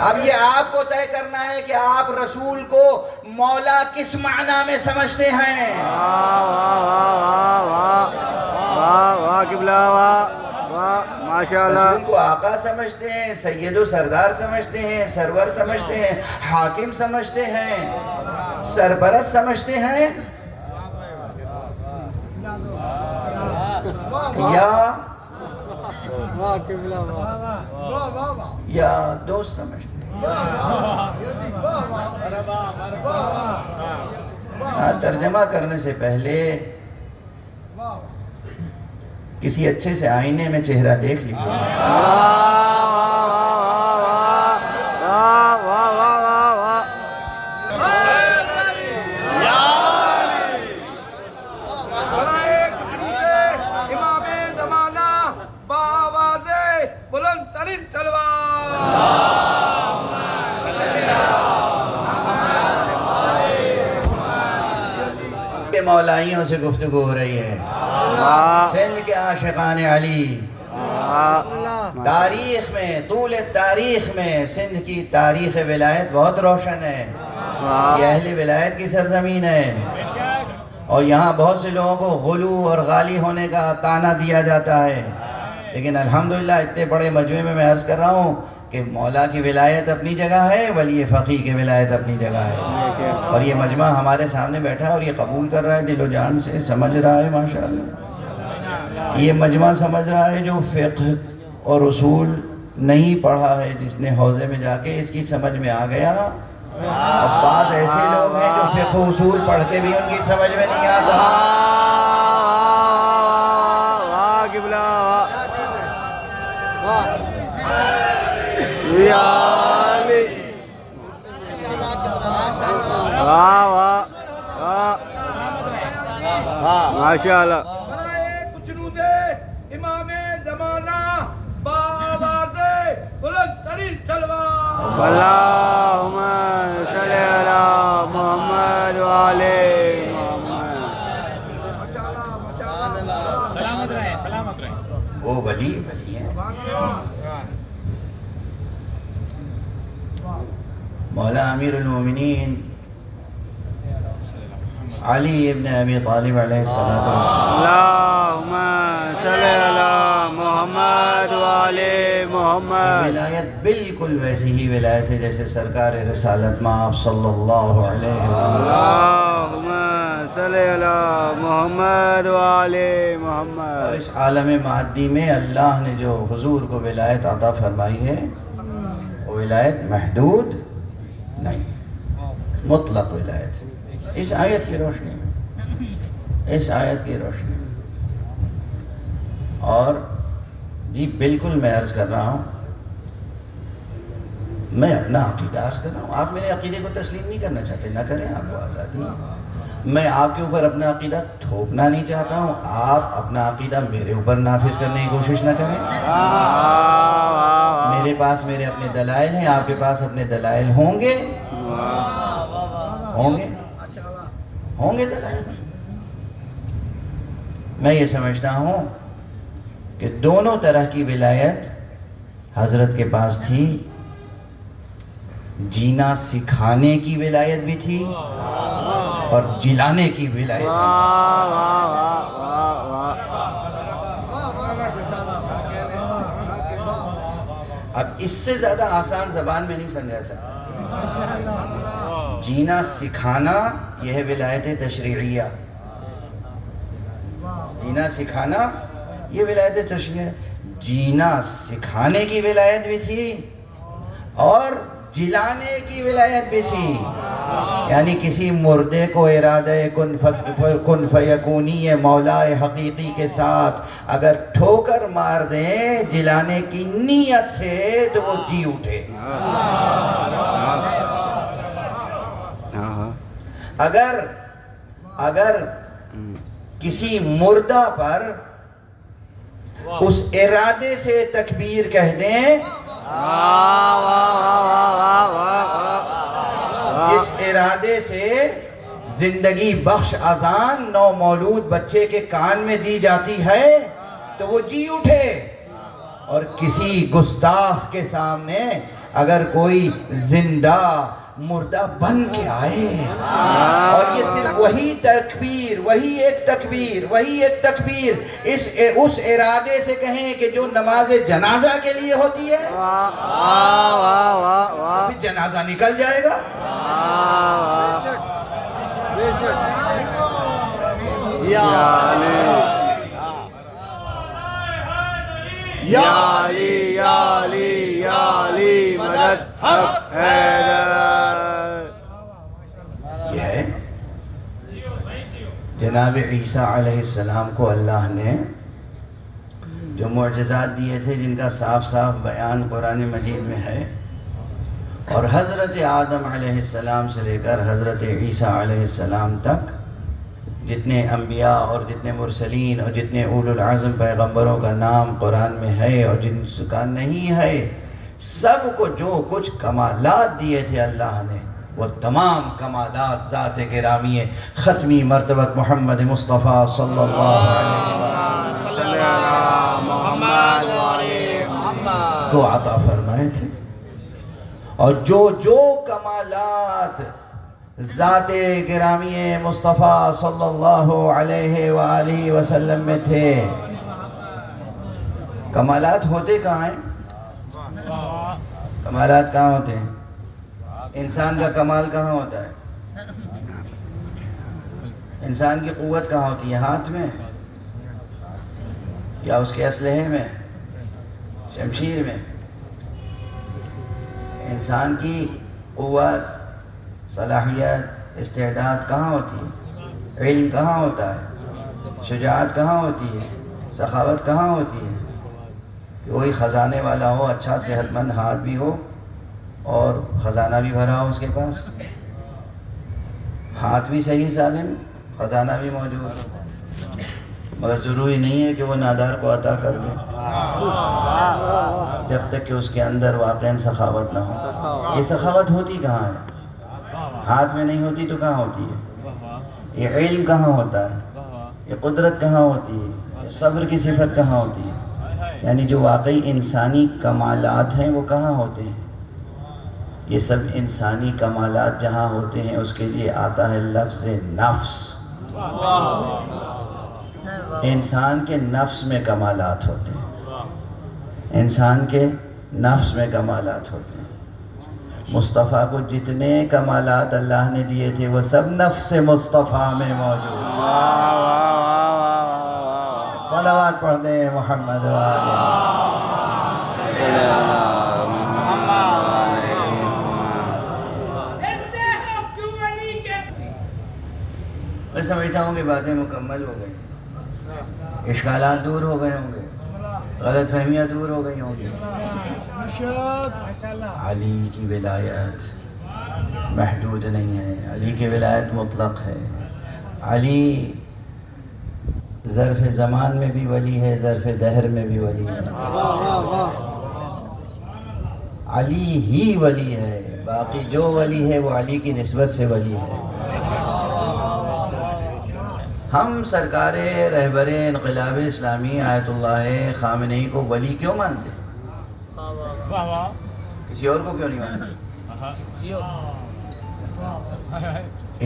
اب یہ آپ کو طے کرنا ہے کہ آپ رسول کو مولا کس معنی میں سمجھتے ہیں۔ واہ قبلہ، واہ ماشاءاللہ۔ رسول کو آقا سمجھتے ہیں، سید و سردار سمجھتے ہیں، سرور سمجھتے ہیں، حاکم سمجھتے ہیں، سرپرست سمجھتے ہیں، یا دوست سمجھتے ہیں۔ ترجمہ کرنے سے پہلے کسی اچھے سے آئینے میں چہرہ دیکھ لیجیے۔ مولائیوں سے گفتگو ہو رہی ہے، سندھ کے عاشقان علی۔ تاریخ میں، طول تاریخ میں سندھ کی تاریخ ولایت بہت روشن ہے، یہ اہل ولایت کی سرزمین ہے، اور یہاں بہت سے لوگوں کو غلو اور غالی ہونے کا طعنہ دیا جاتا ہے، لیکن الحمدللہ اتنے بڑے مجمع میں عرض کر رہا ہوں کہ مولا کی ولایت اپنی جگہ ہے، ولی فقی کی ولایت اپنی جگہ ہے، اور یہ مجمع ہمارے سامنے بیٹھا ہے اور یہ قبول کر رہا ہے، دل و جان سے سمجھ رہا ہے، ماشاءاللہ یہ مجمع سمجھ رہا ہے جو فقہ اور اصول نہیں پڑھا ہے جس نے حوضے میں جا کے اس کی سمجھ میں آ گیا. اب بعض ایسے لوگ ہیں جو فقہ اصول پڑھ کے بھی ان کی سمجھ میں نہیں آتا. واہ قبلہ یا علی واہ واہ واہ ماشاء اللہ. برائے کچھ دے امام زمانہ بآواز بلند ترین تلوار. اللہم صلی علی محمد وعلی محمد. سلامت رہے. وہ ولی ہیں. مولا امیر المومنین علی ابن ابی طالب علیہ السلام. اللہم صلی علی محمد وعلی محمد. ولایت بالکل ویسی ہی ولایت ہے جیسے سرکار رسالت مآب صلی اللہ علیہ وسلم. اللہم صلی علی محمد وعلی اور محمد. اس عالم مادی میں اللہ نے جو حضور کو ولایت عطا فرمائی ہے وہ ولایت محدود نہیں، مطلق ولایت ہے. اس آیت کی روشنی میں اور جی بالکل میں عرض کر رہا ہوں، میں اپنا عقیدہ عرض کر رہا ہوں. آپ میرے عقیدے کو تسلیم نہیں کرنا چاہتے، نہ کریں، آپ کو آزادی ہے. میں آپ کے اوپر اپنا عقیدہ تھوپنا نہیں چاہتا ہوں، آپ اپنا عقیدہ میرے اوپر نافذ کرنے کی کوشش نہ کریں. میرے پاس میرے اپنے دلائل ہیں، آپ کے پاس اپنے دلائل ہوں گے دلائل. میں یہ سمجھتا ہوں کہ دونوں طرح کی ولایت حضرت کے پاس تھی. جینا سکھانے کی ولایت بھی تھی اور جلانے کی ولایت بھی تھی. اب اس سے زیادہ آسان زبان میں نہیں سمجھا سکتا. جینا سکھانا یہ ہے ولایت تشریعیہ. جینا سکھانا یہ ولایت تشریعیہ. جینا سکھانے کی ولایت بھی تھی اور جلانے کی ولایت بھی تھی. یعنی کسی مردے کو ارادہ کن فیکونی مولا حقیقی کے ساتھ اگر ٹھوکر مار دیں جلانے کی نیت سے تو وہ جی اٹھے. اگر کسی مردہ پر اس ارادے سے تکبیر کہہ دیں جس ارادے سے زندگی بخش اذان نو مولود بچے کے کان میں دی جاتی ہے تو وہ جی اٹھے. اور کسی گستاخ کے سامنے اگر کوئی زندہ مردہ بن کے آئے اور یہ صرف وہی ایک تکبیر اس ارادے سے کہیں کہ جو نماز جنازہ کے لیے ہوتی ہے پھر جنازہ نکل جائے گا. یا علی یا علی یا علی یا علی مدد حق حیدر. یہ ہے جناب عیسیٰ علیہ السلام کو اللہ نے جو معجزات دیے تھے جن کا صاف صاف بیان قرآن مجید میں ہے. اور حضرت آدم علیہ السلام سے لے کر حضرت عیسیٰ علیہ السلام تک جتنے انبیاء اور جتنے مرسلین اور جتنے اولو العزم پیغمبروں کا نام قرآن میں ہے اور جن کا نہیں ہے، سب کو جو کچھ کمالات دیے تھے اللہ نے وہ تمام کمالات ذات گرامی ختمی مرتبت محمد مصطفیٰ صلی اللہ علیہ وسلم کو عطا فرمائے تھے. اور جو کمالات ذات گرامی مصطفیٰ صلی اللہ علیہ وآلہ وسلم میں تھے، کمالات ہوتے کہاں ہیں؟ کمالات کہاں ہوتے ہیں؟ انسان کا کمال کہاں ہوتا ہے؟ انسان کی قوت کہاں ہوتی ہے؟ ہاتھ میں یا اس کے اسلحے میں، شمشیر میں؟ انسان کی قوت، صلاحیت، استعداد کہاں ہوتی ہے؟ علم کہاں ہوتا ہے؟ شجاعت کہاں ہوتی ہے؟ سخاوت کہاں ہوتی ہے؟ کہ وہی خزانے والا ہو، اچھا صحت مند ہاتھ بھی ہو اور خزانہ بھی بھرا ہو اس کے پاس، ہاتھ بھی صحیح سالم، خزانہ بھی موجود، مگر ضروری نہیں ہے کہ وہ نادار کو عطا کر دے جب تک کہ اس کے اندر واقعاً سخاوت نہ ہو۔ یہ سخاوت ہوتی کہاں ہے؟ ہاتھ میں نہیں ہوتی تو کہاں ہوتی ہے؟ یہ علم کہاں ہوتا ہے؟ یہ قدرت کہاں ہوتی ہے؟ یہ صبر کی صفت کہاں ہوتی ہے؟ یعنی جو واقعی انسانی کمالات ہیں وہ کہاں ہوتے ہیں؟ یہ سب انسانی کمالات جہاں ہوتے ہیں اس کے لیے آتا ہے لفظ نفس۔ انسان کے نفس میں کمالات ہوتے ہیں، انسان کے نفس میں کمالات ہوتے ہیں۔ مصطفیٰ کو جتنے کمالات اللہ نے دیے تھے وہ سب نفس مصطفیٰ میں موجود ہیں۔ صلوات پڑھ دیں محمد والے۔ میں سمجھتا ہوں کہ باتیں مکمل ہو گئی، اشکالات دور ہو گئے ہوں گے، غلط فہمیاں دور ہو گئی ہوں گی۔ علی کی ولایت محدود نہیں ہے، علی کی ولایت مطلق ہے۔ علی ظرف زمان میں بھی ولی ہے، ظرف دہر میں بھی ولی ہے۔ علی ہی ولی ہے، باقی جو ولی ہے وہ علی کی نسبت سے ولی ہے۔ ہم سرکار رہبر انقلاب اسلامی آیت اللہ خامنئی کو ولی کیوں مانتے ہیں؟ کسی اور کو کیوں نہیں مانتے؟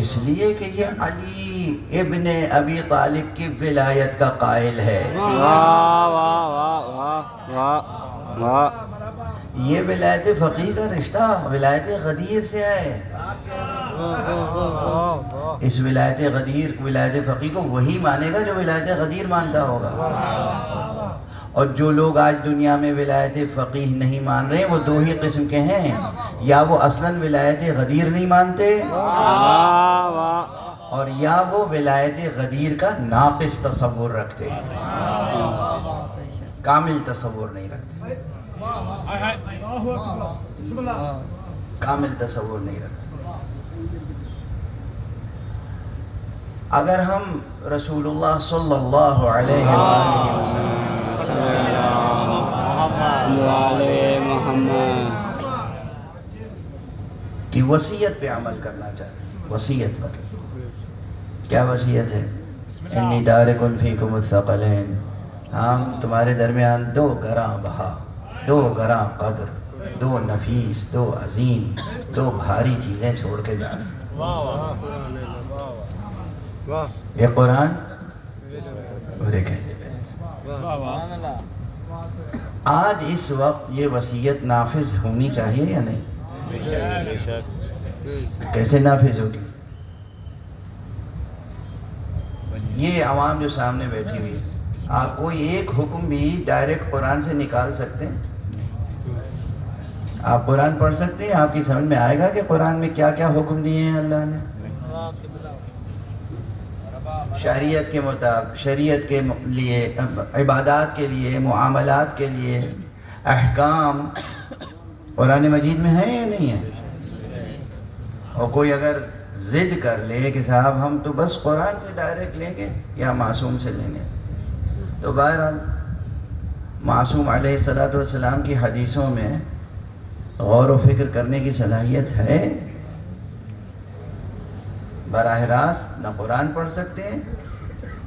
اس لیے کہ یہ علی ابن ابی طالب کی ولایت کا قائل ہے۔ یہ ولایت فقیہ کا رشتہ ولایت غدیر سے ہے۔ اس ولایت غدیر، ولایت فقیہ کو وہی مانے گا جو ولایت غدیر مانتا ہوگا۔ اور جو لوگ آج دنیا میں ولایت فقیہ نہیں مان رہے وہ دو ہی قسم کے ہیں، یا وہ اصلاً ولایت غدیر نہیں مانتے اور یا وہ ولایت غدیر کا ناقص تصور رکھتے ہیں، کامل تصور نہیں رکھتے، کامل تصور نہیں رکھتے۔ اگر ہم رسول اللہ صلی اللہ علیہ وآلہ وسلم کی وصیت پہ عمل کرنا چاہتے ہیں، وصیت پر کیا وصیت ہے؟ انی تارک فیکم الثقلین، ہم تمہارے درمیان دو گراں بہا، دو گراں قدر، دو نفیس، دو عظیم، دو بھاری چیزیں چھوڑ کے جا رہے ہیں۔ یہ قرآن اور ایک ہے۔ آج اس وقت یہ وصیت نافذ ہونی چاہیے یا نہیں؟ کیسے نافذ ہوگی؟ یہ عوام جو سامنے بیٹھی ہوئی ہے، آپ کوئی ایک حکم بھی ڈائریکٹ قرآن سے نکال سکتے ہیں؟ آپ قرآن پڑھ سکتے ہیں؟ آپ کی سمجھ میں آئے گا کہ قرآن میں کیا کیا حکم دیے ہیں اللہ نے؟ شریعت کے مطابق، شریعت کے لیے، عبادات کے لیے، معاملات کے لیے احکام قرآن مجید میں ہے یا نہیں ہے؟ اور کوئی اگر ضد کر لے کہ صاحب ہم تو بس قرآن سے ڈائریکٹ لیں گے یا معصوم سے لیں گے، تو بہرحال معصوم علیہ السلام کی حدیثوں میں غور و فکر کرنے کی صلاحیت ہے۔ براہ راست نہ قرآن پڑھ سکتے ہیں،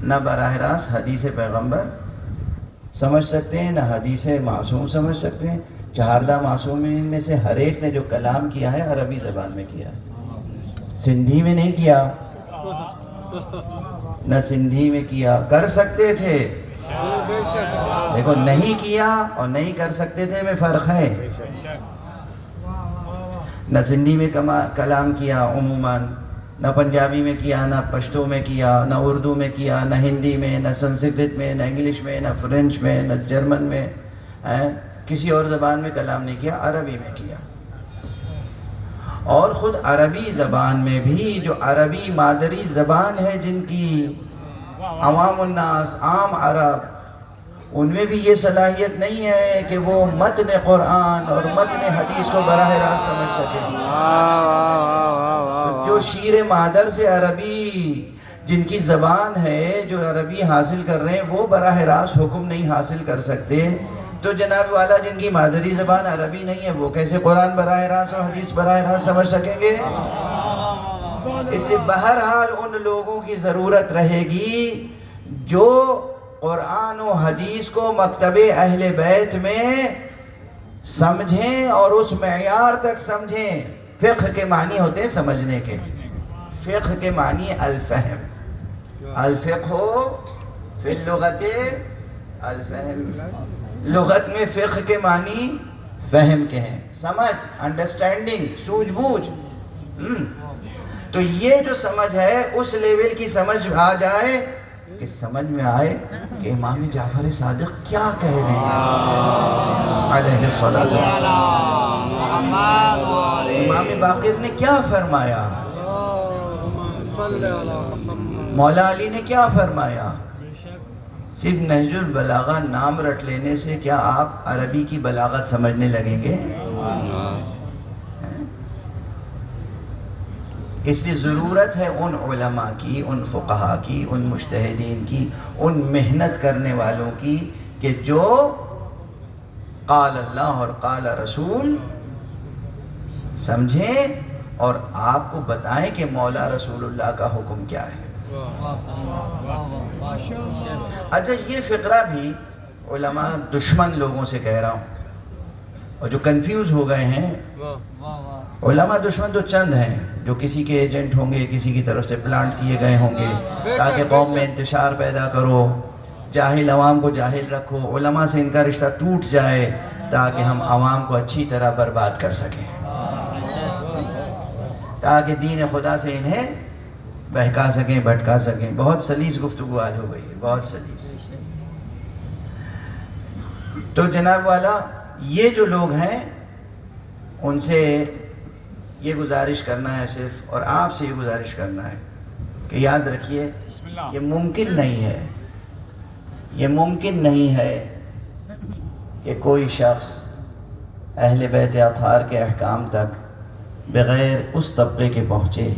نہ براہ راست حدیث پیغمبر سمجھ سکتے ہیں، نہ حدیث معصوم سمجھ سکتے ہیں۔ چہاردہ معصومین میں سے ہر ایک نے جو کلام کیا ہے عربی زبان میں کیا ہے، سندھی میں نہیں کیا، نہ سندھی میں کیا۔ کر سکتے تھے، دیکھو نہیں کیا اور نہیں کر سکتے تھے میں فرق ہے۔ نہ سندھی میں کلام کیا عموماً، نہ پنجابی میں کیا، نہ پشتو میں کیا، نہ اردو میں کیا، نہ ہندی میں، نہ سنسکرت میں، نہ انگلش میں، نہ فرینچ میں، نہ جرمن میں، کسی اور زبان میں کلام نہیں کیا، عربی میں کیا۔ اور خود عربی زبان میں بھی جو عربی مادری زبان ہے جن کی عوام الناس عام عرب، ان میں بھی یہ صلاحیت نہیں ہے کہ وہ متن قرآن اور متن حدیث کو براہ راست سمجھ سکیں۔ جو شیر مادر سے عربی جن کی زبان ہے، جو عربی حاصل کر رہے ہیں، وہ براہ راست حکم نہیں حاصل کر سکتے، تو جناب والا جن کی مادری زبان عربی نہیں ہے وہ کیسے قرآن براہ راست اور حدیث براہ راست سمجھ سکیں گے؟ اس لیے بہرحال ان لوگوں کی ضرورت رہے گی جو قرآن و حدیث کو مکتب اہل بیت میں سمجھیں اور اس معیار تک سمجھیں۔ فقہ کے معنی ہوتے ہیں سمجھنے کے، فقہ کے معنی الفہم، الفقہ فی اللغت الفہم، لغت میں فقہ کے معنی فہم کے ہیں، سمجھ، انڈرسٹینڈنگ، سوجھ بوجھ۔ تو یہ جو سمجھ ہے اس لیول کی سمجھ آ جائے کہ سمجھ میں آئے کہ امام جعفر صادق کیا کہہ رہے ہیں علیہ الصلاۃ والسلام، امام باقر نے کیا فرمایا، مولا علی نے کیا فرمایا۔ صرف نہج البلاغہ نام رٹ لینے سے کیا آپ عربی کی بلاغت سمجھنے لگیں گے؟ اس لیے ضرورت ہے ان علماء کی، ان فقہا کی، ان مجتہدین کی، ان محنت کرنے والوں کی کہ جو قال اللہ اور قال رسول سمجھیں اور آپ کو بتائیں کہ مولا رسول اللہ کا حکم کیا ہے۔ اچھا یہ فقرہ بھی علماء دشمن لوگوں سے کہہ رہا ہوں، اور جو کنفیوز ہو گئے ہیں، علماء دشمن تو چند ہیں جو کسی کے ایجنٹ ہوں گے، کسی کی طرف سے پلانٹ کیے گئے ہوں گے تاکہ قوم میں انتشار پیدا کرو، جاہل عوام کو جاہل رکھو، علماء سے ان کا رشتہ ٹوٹ جائے تاکہ ہم عوام کو اچھی طرح برباد کر سکیں، تاکہ دین خدا سے انہیں بہکا سکیں، بھٹکا سکیں۔ بہت سلیس گفتگو آج ہو گئی ہے، بہت سلیس۔ تو جناب والا یہ جو لوگ ہیں ان سے یہ گزارش کرنا ہے صرف، اور آپ سے یہ گزارش کرنا ہے کہ یاد رکھیے یہ ممکن نہیں ہے، یہ ممکن نہیں ہے کہ کوئی شخص اہل بیت اطہار کے احکام تک بغیر اس طبقے کے پہنچے